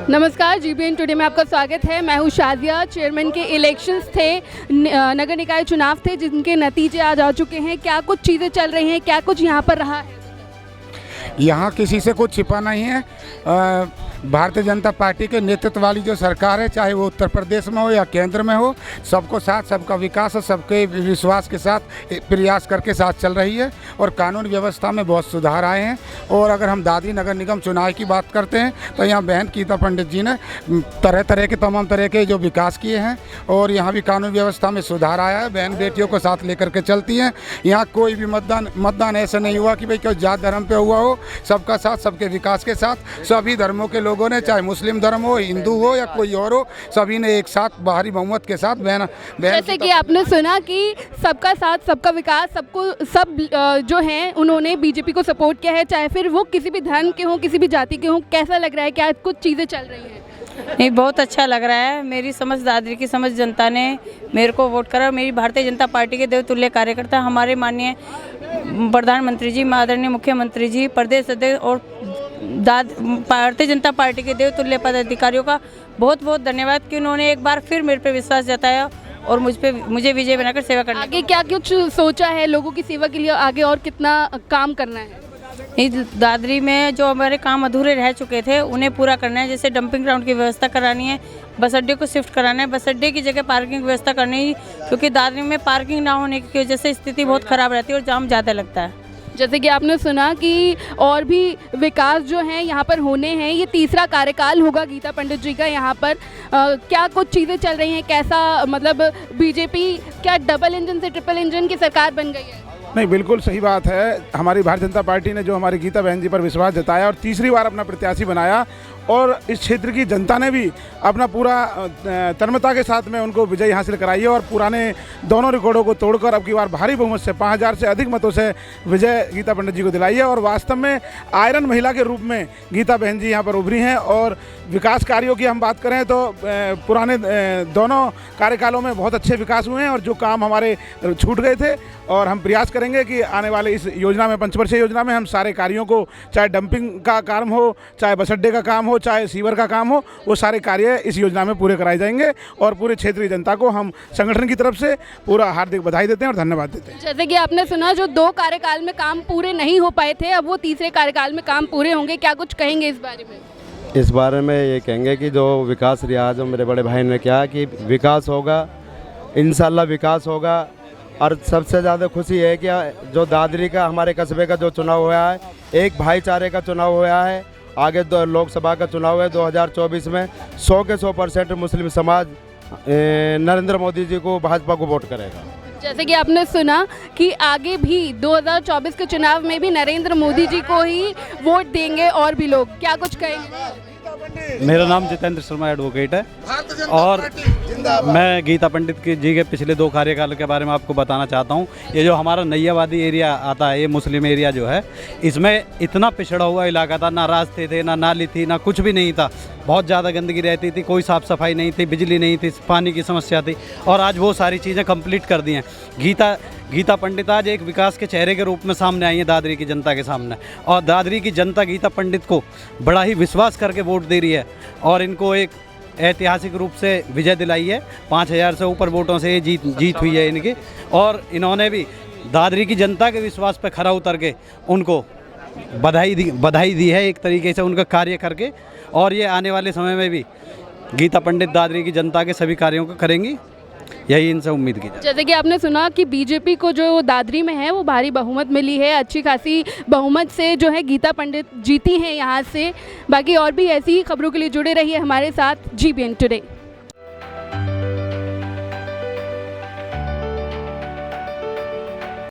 नमस्कार, जीबीएन टुडे में आपका स्वागत है। मैं हूँ शाजिया। चेयरमैन के इलेक्शंस थे, नगर निकाय चुनाव थे, जिनके नतीजे आज आ चुके हैं। क्या कुछ चीज़ें चल रही हैं, क्या कुछ यहाँ पर रहा है? यहाँ किसी से कुछ छिपा नहीं है। भारतीय जनता पार्टी के नेतृत्व वाली जो सरकार है, चाहे वो उत्तर प्रदेश में हो या केंद्र में हो, सबको साथ, सबका विकास और सबके विश्वास के साथ प्रयास करके साथ चल रही है और कानून व्यवस्था में बहुत सुधार आए हैं। और अगर हम दादरी नगर निगम चुनाव की बात करते हैं तो यहाँ बहन गीता पंडित जी ने तरह तरह के तमाम तरह के जो विकास किए हैं और यहाँ भी कानून व्यवस्था में सुधार आया है। बहन बेटियों को साथ लेकर के चलती हैं। यहाँ कोई भी मतदान ऐसा नहीं हुआ कि भाई कोई जात धर्म पे हुआ हो। सबका साथ, सबके विकास के साथ सभी धर्मों के लोगों ने, चाहे मुस्लिम धर्म हो, हिंदू हो या कोई और हो, सभी ने एक साथ भारी बहुमत के साथ बहन जैसे कि आपने सुना कि सबका साथ, सबका विकास, सब जो हैं उन्होंने बीजेपी को सपोर्ट किया है, चाहे फिर वो किसी भी धर्म के हों, किसी भी जाति के हों। कैसा लग रहा है, क्या कुछ चीज़ें चल रही हैं? नहीं, बहुत अच्छा लग रहा है। मेरी समझ, दादरी की समझ जनता ने मेरे को वोट करा। मेरी भारतीय जनता पार्टी के देवतुल्य कार्यकर्ता, हमारे माननीय प्रधानमंत्री जी, आदरणीय मुख्यमंत्री जी, प्रदेश अध्यक्ष और भारतीय जनता पार्टी के देवतुल्य पदाधिकारियों का बहुत बहुत धन्यवाद कि उन्होंने एक बार फिर मेरे पे विश्वास जताया और मुझे विजय बनाकर सेवा करना। आगे क्या कुछ सोचा है लोगों की सेवा के लिए? आगे और कितना काम करना है? दादरी में जो हमारे काम अधूरे रह चुके थे उन्हें पूरा करना है। जैसे डंपिंग ग्राउंड की व्यवस्था करानी है, बस अड्डे को शिफ्ट कराना है, बस अड्डे की जगह पार्किंग की व्यवस्था करनी है, क्योंकि दादरी में पार्किंग ना होने की वजह से स्थिति बहुत ख़राब रहती है और जाम ज़्यादा लगता है। जैसे कि आपने सुना कि और भी विकास जो हैं यहाँ पर होने हैं। ये तीसरा कार्यकाल होगा गीता पंडित जी का यहाँ पर। क्या कुछ चीज़ें चल रही हैं? कैसा, मतलब बीजेपी क्या डबल इंजन से ट्रिपल इंजन की सरकार बन गई है? नहीं, बिल्कुल सही बात है। हमारी भारतीय जनता पार्टी ने जो हमारी गीता बहन जी पर विश्वास जताया और तीसरी बार अपना प्रत्याशी बनाया और इस क्षेत्र की जनता ने भी अपना पूरा तन्मयता के साथ में उनको विजय हासिल कराई है और पुराने दोनों रिकॉर्डों को तोड़कर अब की बार भारी बहुमत से 5000 से अधिक मतों से विजय गीता पंडित जी को दिलाई है। और वास्तव में आयरन महिला के रूप में गीता बहन जी यहाँ पर उभरी हैं। और विकास कार्यों की हम बात करें तो पुराने दोनों कार्यकालों में बहुत अच्छे विकास हुए हैं और जो काम हमारे छूट गए थे, और हम प्रयास करेंगे कि आने वाले इस योजना में, पंचवर्षीय योजना में, हम सारे कार्यों को, चाहे डंपिंग का काम हो, चाहे बस अड्डे का काम हो, चाहे सीवर का काम हो, वो सारे कार्य इस योजना में पूरे कराए जाएंगे। और पूरे क्षेत्रीय जनता को हम संगठन की तरफ से पूरा हार्दिक बधाई देते हैं और धन्यवाद देते हैं। जैसे कि आपने सुना, जो 2 कार्यकाल में काम पूरे नहीं हो पाए थे, अब वो तीसरे कार्यकाल में काम पूरे होंगे। क्या कुछ कहेंगे इस बारे में? इस बारे में ये कहेंगे कि जो विकास रिया, जो मेरे बड़े भाई ने कहा कि विकास होगा, इंशाल्लाह विकास होगा। और सबसे ज़्यादा खुशी है कि जो दादरी का, हमारे कस्बे का जो चुनाव हुआ है, एक भाईचारे का चुनाव हुआ है। आगे लोकसभा का चुनाव है 2024 में 100 के 100% मुस्लिम समाज नरेंद्र मोदी जी को, भाजपा को वोट करेगा। जैसे कि आपने सुना कि आगे भी 2024 के चुनाव में भी नरेंद्र मोदी जी को ही वोट देंगे और भी लोग। क्या कुछ कहेंगे? मेरा नाम जितेंद्र शर्मा एडवोकेट है और मैं गीता पंडित जी के पिछले 2 कार्यकाल के बारे में आपको बताना चाहता हूँ। ये जो हमारा नैयावादी एरिया आता है, ये मुस्लिम एरिया जो है, इसमें इतना पिछड़ा हुआ इलाका था। ना रास्ते थे, ना नाली थी, ना कुछ भी नहीं था। बहुत ज़्यादा गंदगी रहती थी, कोई साफ़ सफाई नहीं थी, बिजली नहीं थी, पानी की समस्या थी। और आज वो सारी चीज़ें कंप्लीट कर दी हैं। गीता पंडित आज एक विकास के चेहरे के रूप में सामने आई है दादरी की जनता के सामने। और दादरी की जनता गीता पंडित को बड़ा ही विश्वास करके वोट दे रही है और इनको एक ऐतिहासिक रूप से विजय दिलाई है। 5000 से ऊपर वोटों से ये जीत हुई है इनकी। और इन्होंने भी दादरी की जनता के विश्वास पर खरा उतर के उनको बधाई दी है एक तरीके से, उनका कार्य करके। और ये आने वाले समय में भी गीता पंडित दादरी की जनता के सभी कार्यों को करेंगी, यही इनसे उम्मीद की जाए। जैसे कि आपने सुना कि बीजेपी को जो दादरी में है वो भारी बहुमत मिली है। अच्छी खासी बहुमत से जो है गीता पंडित जीती हैं यहाँ से। बाकी और भी ऐसी ही खबरों के लिए जुड़े रहिए हमारे साथ जीबीएन टुडे।